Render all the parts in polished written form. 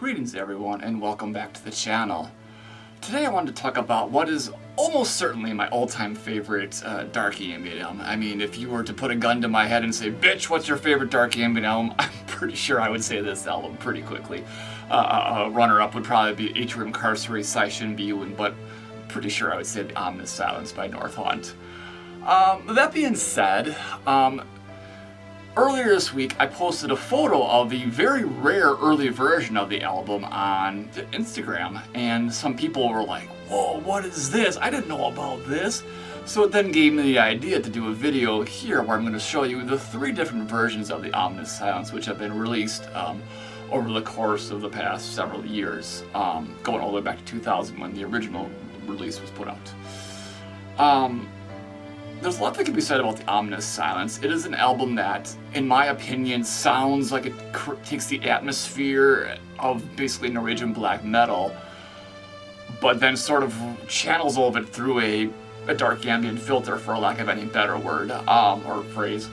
Greetings everyone and welcome back to the channel. Today I wanted to talk about what is almost certainly my all-time favorite dark ambient album. I mean, if you were to put a gun to my head and say, bitch, what's your favorite dark ambient album? I'm pretty sure I would say this album pretty quickly. Runner-up would probably be Atrium Carcerate Session Bune, but pretty sure I would say The Ominous Silence by Northaunt. That being said, earlier this week, I posted a photo of the very rare early version of the album on Instagram, and some people were like, whoa, what is this? I didn't know about this. So it then gave me the idea to do a video here where I'm going to show you the 3 different versions of the Ominous Silence which have been released over the course of the past several years, going all the way back to 2000 when the original release was put out. There's a lot that can be said about the Ominous Silence. It is an album that, in my opinion, sounds like it takes the atmosphere of basically Norwegian black metal, but then sort of channels all of it through a dark ambient filter, for lack of any better word or phrase.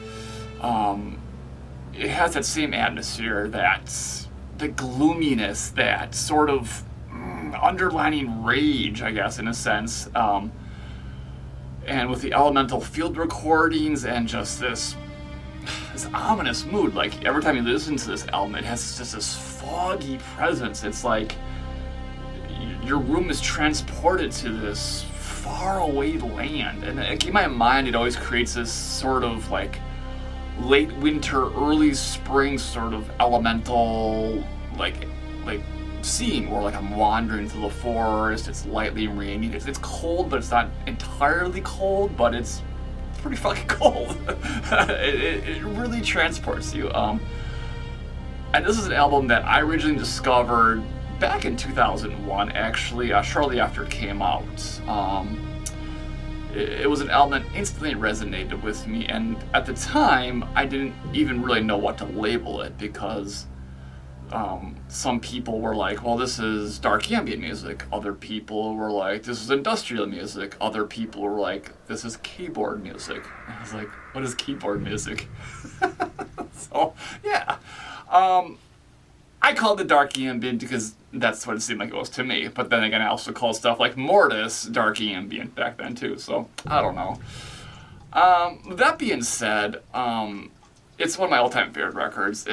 It has that same atmosphere, the gloominess, that sort of underlining rage, I guess, in a sense. And with the elemental field recordings and just this ominous mood, like every time you listen to this album, it has just this foggy presence. It's like your room is transported to this faraway land, and in my mind, it always creates this sort of like late winter, early spring sort of elemental like scene where like I'm wandering through the forest. It's lightly raining. It's cold, but it's not entirely cold, but it's pretty fucking cold. it really transports you. And this is an album that I originally discovered back in 2001, actually, shortly after it came out. It was an album that instantly resonated with me, and at the time, I didn't even really know what to label it, because some people were like, well, this is dark ambient music. Other people were like, this is industrial music. Other people were like, this is keyboard music. And I was like, what is keyboard music? So, yeah. I called it dark ambient because that's what it seemed like it was to me. But then again, I also called stuff like Mortis dark ambient back then too. So, I don't know. That being said, it's one of my all-time favorite records.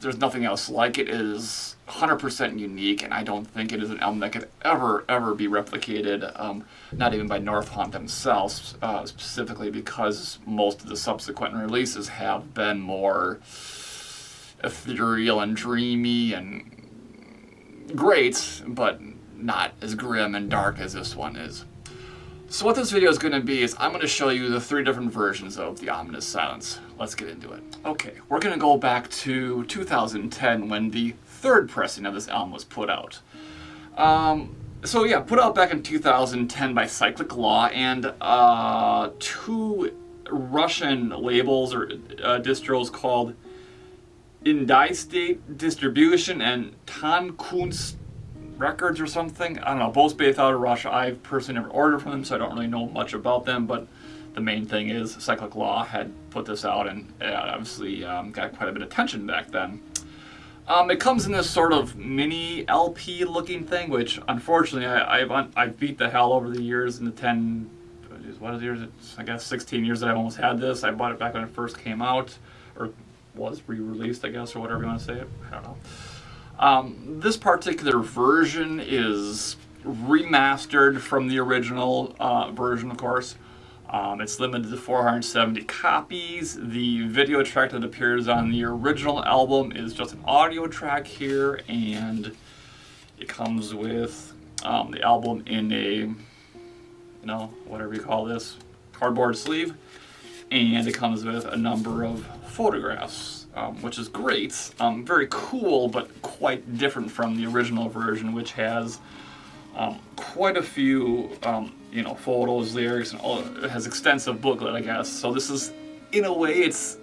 There's nothing else like it. It is 100% unique, and I don't think it is an album that could ever be replicated, not even by Northaunt themselves, specifically because most of the subsequent releases have been more ethereal and dreamy and great, but not as grim and dark as this one is. So what this video is going to be is I'm going to show you the 3 different versions of the Ominous Silence. Let's get into it. Okay, we're going to go back to 2010 when the 3rd pressing of this album was put out. So yeah, put out back in 2010 by Cyclic Law, and 2 Russian labels or distros called Indie State Distribution and Tankunst Records or something. I don't know, both based out of Russia. I've personally never ordered from them, so I don't really know much about them, but the main thing is Cyclic Law had put this out, and obviously got quite a bit of attention back then. It comes in this sort of mini LP looking thing, which unfortunately I've beat the hell over the years in the 10, what is years? I guess 16 years that I've almost had this. I bought it back when it first came out, or was re-released, I guess, or whatever you want to say it. I don't know. This particular version is remastered from the original version, of course. It's limited to 470 copies. The video track that appears on the original album is just an audio track here, and it comes with the album in a, whatever you call this, cardboard sleeve, and it comes with a number of photographs. Which is great, very cool, but quite different from the original version, which has quite a few, photos, lyrics, and all. It has extensive booklet, I guess. So this is, in a way, it's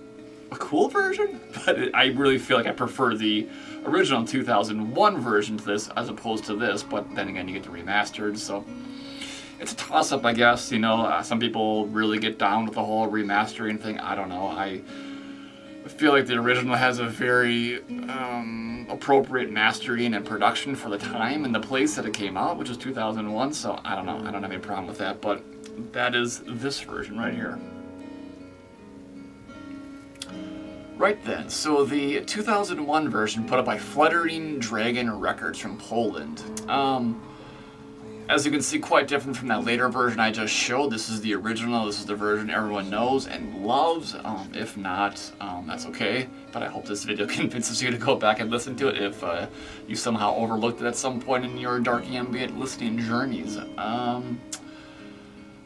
a cool version, but I really feel like I prefer the original 2001 version to this, as opposed to this. But then again, you get the remastered, so it's a toss-up, I guess. Some people really get down with the whole remastering thing. I don't know. feel like the original has a very appropriate mastering and production for the time and the place that it came out, which was 2001. So I don't know. I don't have any problem with that. But that is this version right here. Right then, so the 2001 version put up by Fluttering Dragon Records from Poland. As you can see, quite different from that later version I just showed. This is the original, this is the version everyone knows and loves. If not, that's okay. But I hope this video convinces you to go back and listen to it if you somehow overlooked it at some point in your dark ambient listening journeys.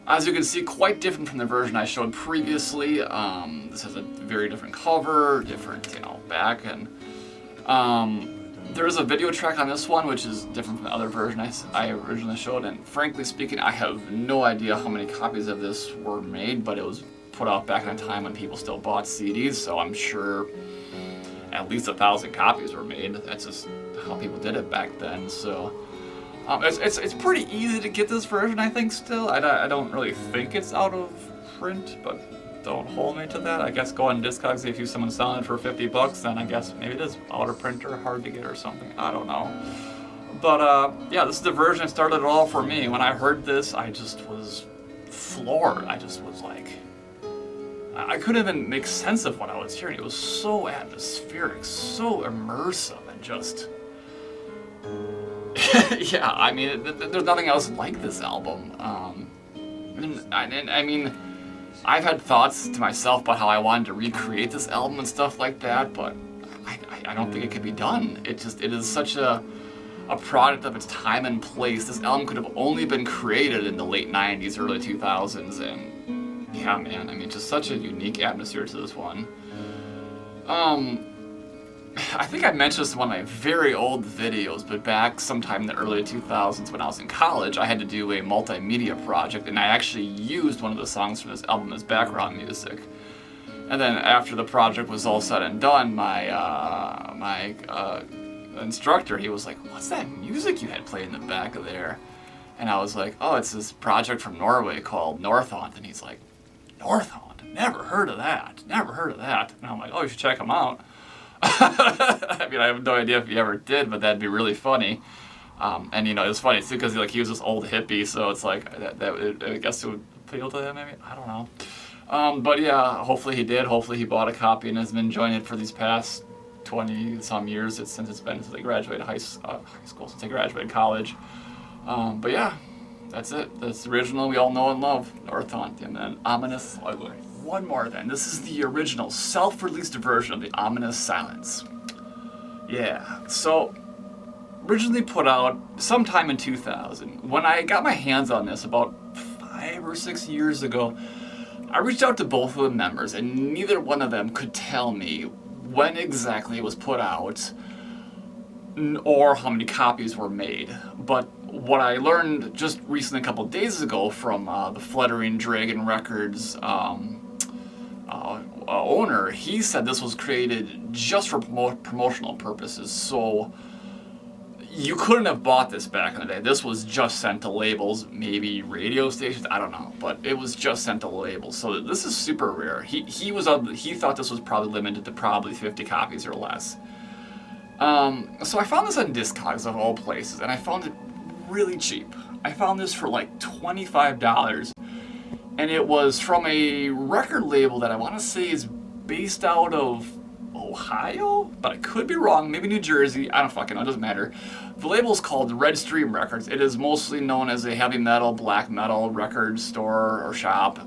As you can see, quite different from the version I showed previously. This has a very different cover, different, back, and there is a video track on this one, which is different from the other version I originally showed, and frankly speaking, I have no idea how many copies of this were made, but it was put out back in a time when people still bought CDs, so I'm sure at least 1,000 copies were made. That's just how people did it back then, so... It's pretty easy to get this version, I think, still. I don't really think it's out of print, but don't hold me to that. I guess go on Discogs, if you see someone selling it for $50, then I guess maybe it is out of print or hard to get or something. I don't know. But, yeah, this is the version that started it all for me. When I heard this, I just was floored. I just was like... I couldn't even make sense of what I was hearing. It was so atmospheric, so immersive, and just... yeah, I mean, there's nothing else like this album. I mean, I've had thoughts to myself about how I wanted to recreate this album and stuff like that, but I don't think it could be done. It is such a product of its time and place. This album could have only been created in the late 90s, early 2000s, and yeah, man, I mean, just such a unique atmosphere to this one. I think I mentioned this in one of my very old videos, but back sometime in the early 2000s when I was in college, I had to do a multimedia project, and I actually used one of the songs from this album as background music. And then after the project was all said and done, my instructor, he was like, "What's that music you had played in the back of there?" And I was like, "Oh, it's this project from Norway called Northaunt." And he's like, "Northaunt? Never heard of that. Never heard of that." And I'm like, "Oh, you should check them out." I mean, I have no idea if he ever did, but that'd be really funny. And it was funny too because he was this old hippie, so it's like I guess it would appeal to him. Maybe, I don't know. But yeah, hopefully he did. Hopefully he bought a copy and has been enjoying it for these past 20 some years since it's been since they graduated high school, since they graduated college. But yeah, that's it. That's the original we all know and love, Northaunt, and then Ominous. One more then. This is the original self-released version of the Ominous Silence. Yeah, so originally put out sometime in 2000. When I got my hands on this about 5 or 6 years ago, I reached out to both of the members, and neither one of them could tell me when exactly it was put out or how many copies were made. But what I learned just recently, a couple of days ago, from the Fluttering Dragon Records owner, he said this was created just for promotional purposes. So you couldn't have bought this back in the day. This was just sent to labels, maybe radio stations, I don't know, but it was just sent to labels. So this is super rare. He thought this was probably limited to probably 50 copies or less. So I found this on Discogs of all places, and I found it really cheap. I found this for like $25, and it was from a record label that I want to say is based out of Ohio, but I could be wrong, maybe New Jersey, I don't fucking know, it doesn't matter. The label is called Red Stream Records. It is mostly known as a heavy metal, black metal record store or shop.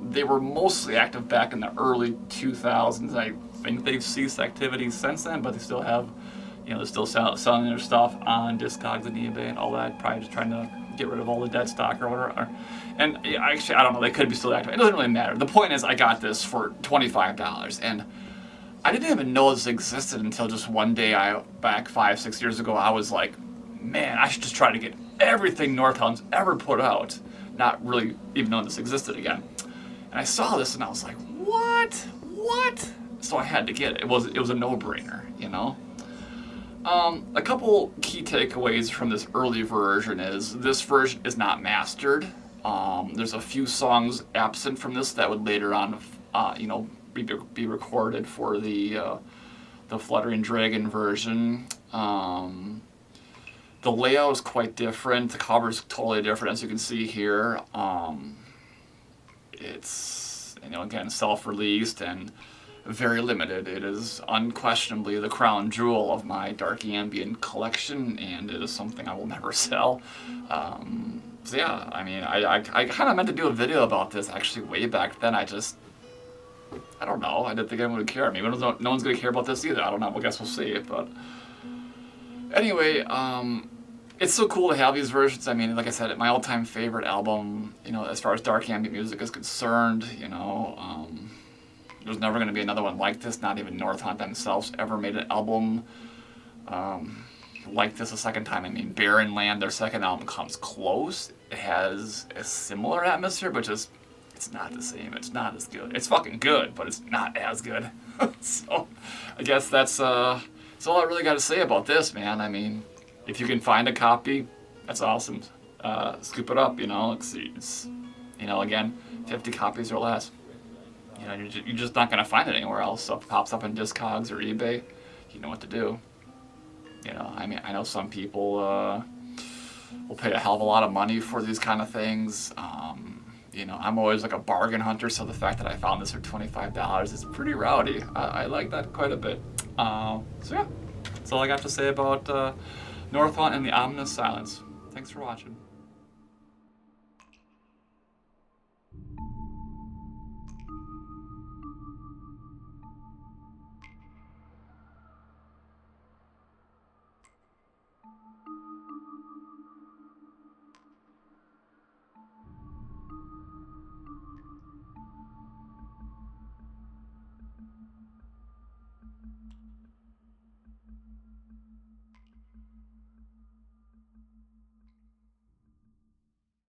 They were mostly active back in the early 2000s. I think they've ceased activities since then, but they still have, they're still selling their stuff on Discogs and eBay and all that, probably just trying to get rid of all the dead stock or whatever. And actually, I don't know, they could be still active. It doesn't really matter. The point is, I got this for $25, and I didn't even know this existed until just one day, back 5-6 years ago, I was like, man, I should just try to get everything Northaunt's ever put out, not really even knowing this existed again. And I saw this and I was like, what? So I had to get it. It was a no-brainer, A couple key takeaways from this early version is this version is not mastered. There's a few songs absent from this that would later on, be recorded for the Fluttering Dragon version. The layout is quite different. The cover is totally different, as you can see here. It's, you know, again, self-released and very limited. It is unquestionably the crown jewel of my dark ambient collection, and it is something I will never sell. So yeah, I mean, I kind of meant to do a video about this actually way back then. I don't know. I didn't think anyone would care. Maybe no one's going to care about this either. I don't know. I guess we'll see. But anyway, it's so cool to have these versions. I mean, like I said, my all-time favorite album, you know, as far as dark ambient music is concerned, you know, there's never going to be another one like this. Not even Northaunt themselves ever made an album like this a second time. I mean, Barren Land, their second album, comes close. It has a similar atmosphere, but just, it's not the same. It's not as good. It's fucking good, but it's not as good. So, I guess that's all I really got to say about this, man. I mean, if you can find a copy, that's awesome. Scoop it up, you know. It's you know, again, 50 copies or less. You know, you're just not going to find it anywhere else. So if it pops up on Discogs or eBay, you know what to do. You know, I mean, I know some people will pay a hell of a lot of money for these kind of things. You know, I'm always like a bargain hunter, so the fact that I found this for $25 is pretty rowdy. I like that quite a bit. So yeah, that's all I got to say about Northaunt and the Ominous Silence. Thanks for watching.